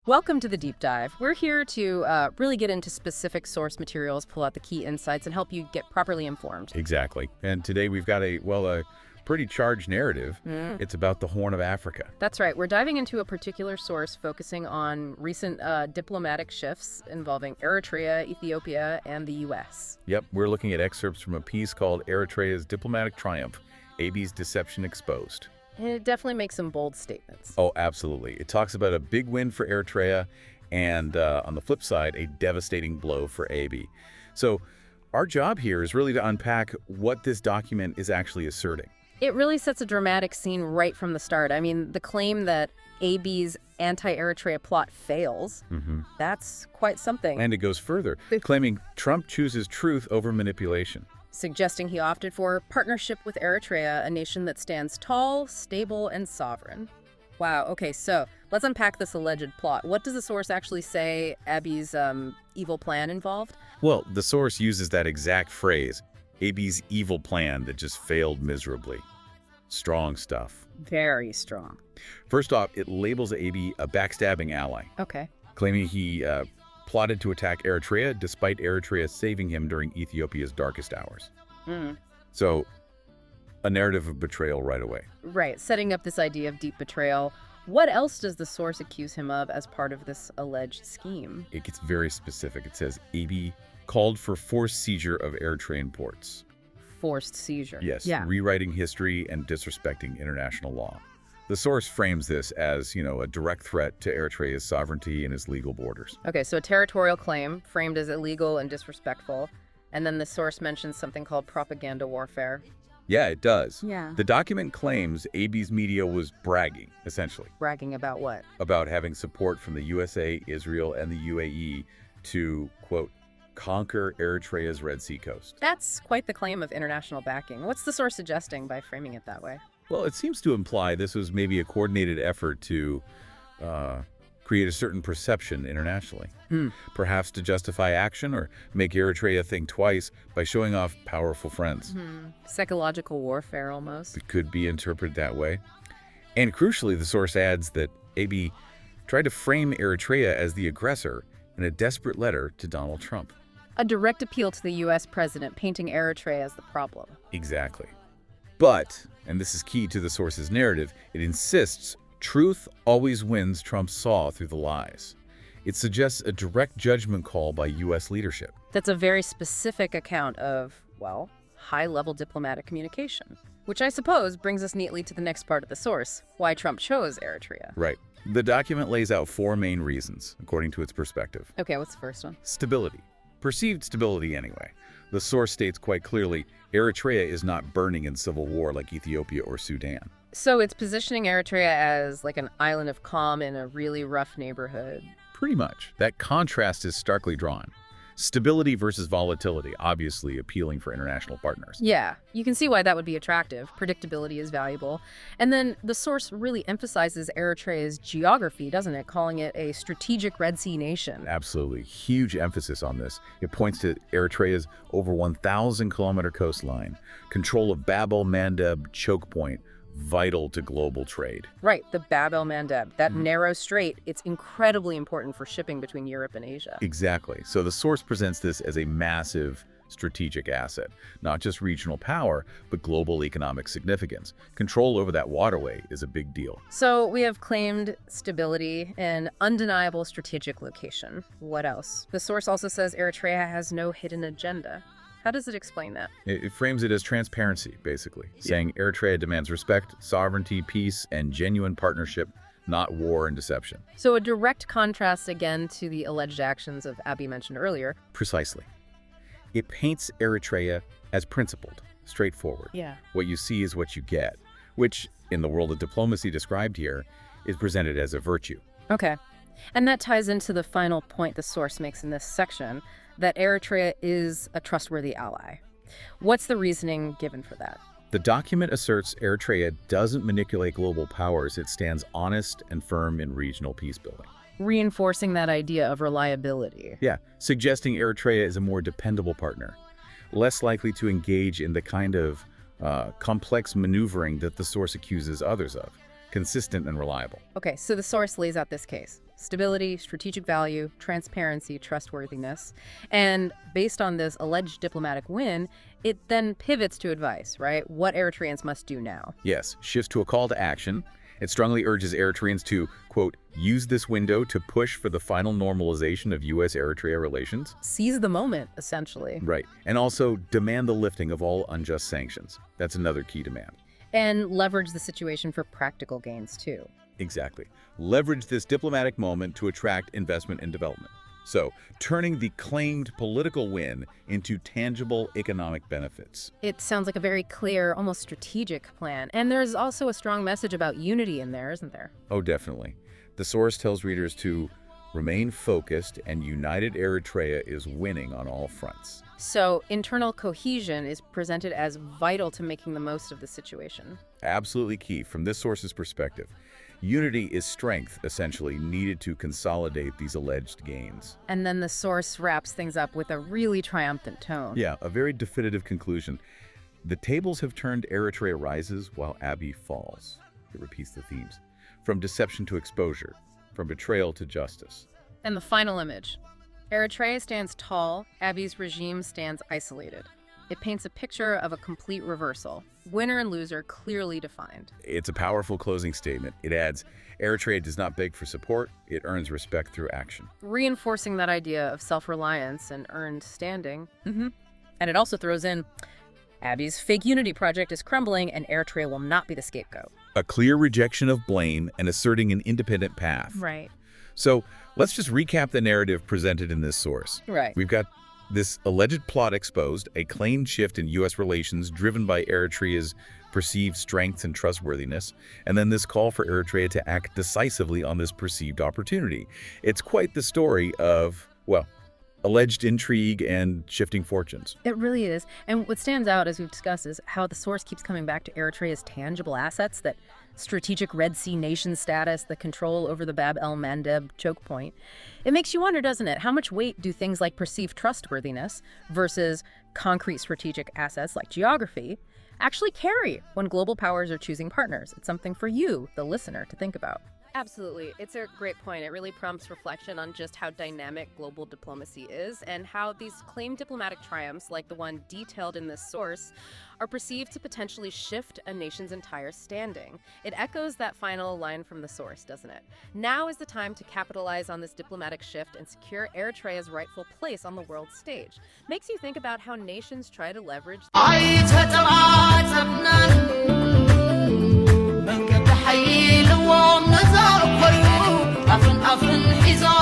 Welcome to the deep dive. We're here to really get into specific source materials, pull out the key insights, and help you get properly informed. Exactly. And today we've got a pretty charged narrative. It's about the Horn of Africa. That's right. We're diving into a particular source focusing on recent diplomatic shifts involving Eritrea, Ethiopia, and the U.S. Yep, we're looking at excerpts from a piece called Eritrea's Diplomatic Triumph, Abiy's Deception Exposed. And it definitely makes some bold statements. Oh, absolutely. It talks about a big win for Eritrea and, on the flip side, a devastating blow for Abiy. So our job here is really to unpack what this document is actually asserting. It really sets a dramatic scene right from the start. I mean, the claim that Abiy's anti-Eritrea plot fails, that's quite something. And it goes further, claiming Trump chooses truth over manipulation. Suggesting he opted for partnership with Eritrea, a nation that stands tall, stable, and sovereign. Wow, okay, so let's unpack this alleged plot. What does the source actually say Abiy's evil plan involved? Well, the source uses that exact phrase, Abiy's evil plan that just failed miserably. Strong stuff. Very strong. First off, it labels Abiy a backstabbing ally, Okay. claiming he plotted to attack Eritrea despite Eritrea saving him during Ethiopia's darkest hours. So, a narrative of betrayal right away. Right, setting up this idea of deep betrayal. What else does the source accuse him of as part of this alleged scheme? It gets very specific. It says Abiy called for forced seizure of Eritrean ports. Forced seizure. Yes, Yeah. rewriting history and disrespecting international law. The source frames this as, a direct threat to Eritrea's sovereignty and its legal borders. Okay, so a territorial claim framed as illegal and disrespectful. And then the source mentions something called propaganda warfare. Yeah, it does. Yeah. The document claims Abiy's media was bragging, essentially, Bragging about what? about having support from the USA, Israel, and the UAE to, quote, conquer Eritrea's Red Sea coast. That's quite the claim of international backing. What's the source suggesting by framing it that way? Well, it seems to imply this was maybe a coordinated effort to create a certain perception internationally. Perhaps to justify action or make Eritrea think twice by showing off powerful friends. Psychological warfare, almost. It could be interpreted that way. And crucially, the source adds that Abiy tried to frame Eritrea as the aggressor in a desperate letter to Donald Trump. A direct appeal to the U.S. president, painting Eritrea as the problem. Exactly. But, and this is key to the source's narrative, it insists truth always wins Trump's saw through the lies. It suggests a direct judgment call by U.S. leadership. That's a very specific account of, well, high-level diplomatic communication. Which I suppose brings us neatly to the next part of the source, why Trump chose Eritrea. Right. The document lays out four main reasons, according to its perspective. Okay, what's the first one? Stability. Perceived stability, anyway. The source states quite clearly, Eritrea is not burning in civil war like Ethiopia or Sudan. So it's positioning Eritrea as like an island of calm in a really rough neighborhood. Pretty much. That contrast is starkly drawn. Stability versus volatility, obviously appealing for international partners. Yeah, you can see why that would be attractive. Predictability is valuable. And then the source really emphasizes Eritrea's geography, doesn't it? Calling it a strategic Red Sea nation. Absolutely. Huge emphasis on this. It points to Eritrea's over 1,000-kilometer coastline, control of Bab el-Mandeb choke point, vital to global trade. Right, the Bab el-Mandeb, that narrow strait, it's incredibly important for shipping between Europe and Asia. Exactly. So the source presents this as a massive strategic asset, not just regional power, but global economic significance. Control over that waterway is a big deal. So we have claimed stability and undeniable strategic location. What else? The source also says Eritrea has no hidden agenda. How does it explain that? It frames it as transparency, basically, saying Eritrea demands respect, sovereignty, peace, and genuine partnership, not war and deception. So a direct contrast again to the alleged actions of Abiy mentioned earlier. Precisely. It paints Eritrea as principled, straightforward. Yeah. What you see is what you get, which, in the world of diplomacy described here, is presented as a virtue. Okay. And that ties into the final point the source makes in this section, that Eritrea is a trustworthy ally. What's the reasoning given for that? The document asserts Eritrea doesn't manipulate global powers. It stands honest and firm in regional peace building. Reinforcing that idea of reliability. Yeah, suggesting Eritrea is a more dependable partner, less likely to engage in the kind of complex maneuvering that the source accuses others of. consistent and reliable. Okay, so the source lays out this case. stability, strategic value, transparency, trustworthiness. And based on this alleged diplomatic win, it then pivots to advice, right? What Eritreans must do now. Yes, shifts to a call to action. It strongly urges Eritreans to, quote, use this window to push for the final normalization of U.S.-Eritrea relations. Seize the moment, essentially. Right. And also demand the lifting of all unjust sanctions. That's another key demand. And leverage the situation for practical gains, too. Exactly. Leverage this diplomatic moment to attract investment and development. So, turning the claimed political win into tangible economic benefits. It sounds like a very clear, almost strategic plan. And there's also a strong message about unity in there, isn't there? Oh, definitely. The source tells readers to remain focused, and united Eritrea is winning on all fronts. So, internal cohesion is presented as vital to making the most of the situation. Absolutely key from this source's perspective. Unity is strength, essentially, needed to consolidate these alleged gains. And then the source wraps things up with a really triumphant tone. Yeah, a very definitive conclusion. The tables have turned. Eritrea rises while Abiy falls. It repeats the themes. From deception to exposure, from betrayal to justice. And the final image. Eritrea stands tall, Abiy's regime stands isolated. It paints a picture of a complete reversal. Winner and loser clearly defined. It's a powerful closing statement. It adds, Eritrea does not beg for support, it earns respect through action. Reinforcing that idea of self-reliance and earned standing. And it also throws in, Abiy's fake unity project is crumbling and Eritrea will not be the scapegoat. A clear rejection of blame and asserting an independent path. Right. So let's just recap the narrative presented in this source. Right. We've got this alleged plot exposed, a claimed shift in U.S. relations driven by Eritrea's perceived strength and trustworthiness, and then this call for Eritrea to act decisively on this perceived opportunity. It's quite the story of, well, alleged intrigue and shifting fortunes. It really is. And what stands out, as we've discussed, is how the source keeps coming back to Eritrea's tangible assets, that strategic Red Sea nation status, the control over the Bab el-Mandeb choke point. It makes you wonder, doesn't it? How much weight do things like perceived trustworthiness versus concrete strategic assets like geography actually carry when global powers are choosing partners? It's something for you, the listener, to think about. Absolutely. It's a great point. It really prompts reflection on just how dynamic global diplomacy is and how these claimed diplomatic triumphs, like the one detailed in this source, are perceived to potentially shift a nation's entire standing. It echoes that final line from the source, doesn't it? Now is the time to capitalize on this diplomatic shift and secure Eritrea's rightful place on the world stage. Makes you think about how nations try to leverage حيل ومزار فريو أفن حزار